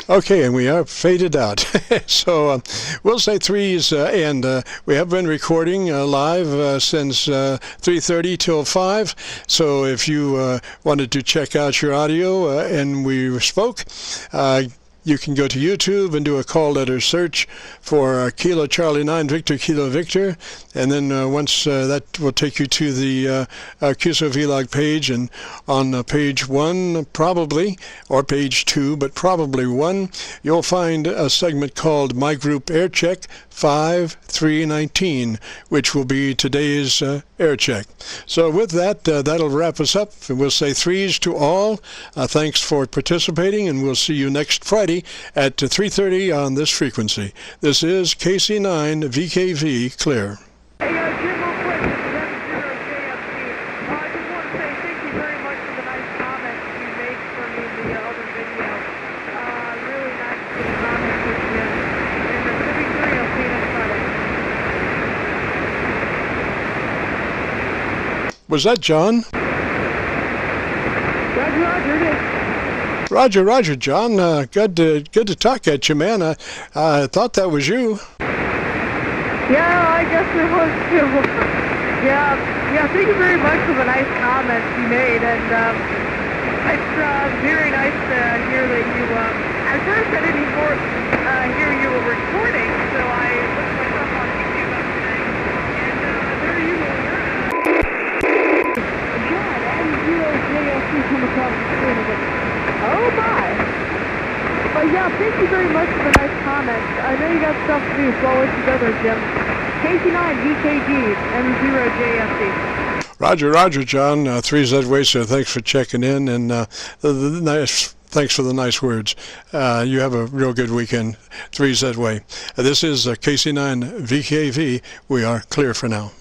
Okay, and we are faded out. So we'll say threes, and we have been recording live since 3:30 till 5. So if you wanted to check out your audio and we spoke, you can go to YouTube and do a call letter search for Kilo Charlie 9 Victor Kilo Victor, and then once that will take you to the Qso-Vlog page, and on page 1 probably, or page 2, but probably 1, you'll find a segment called My Group Air Check 5319, which will be today's air check. So with that, that'll wrap us up. We'll say threes to all. Thanks for participating, and we'll see you next Friday at 3:30 on this frequency. This is KC9VKV Clear. Hey, Jim, real quick, this is M0JSD. I just want to say thank you very much for the nice comments you made for me in the other video. Really nice to get comments with you. And the 33, I'll see you next Friday. Was that John? Roger, it is. Roger, John. Good to talk at you, man. I thought that was you. Yeah, I guess it was too. Yeah, thank you very much for the nice comments you made, and it's very nice to hear that you, at first I didn't hear you were recording, so I looked myself on YouTube yesterday, and there you were. JOHN-N0JSD come across the screen again. Oh my! But yeah, thank you very much for the nice comments. I know you got stuff to do, so I'll let you go there, Jim. KC9VKV, M0JSD. Roger, John. 3ZW, so thanks for checking in, and thanks for the nice words. You have a real good weekend. 3ZW. This is KC9VKV. We are clear for now.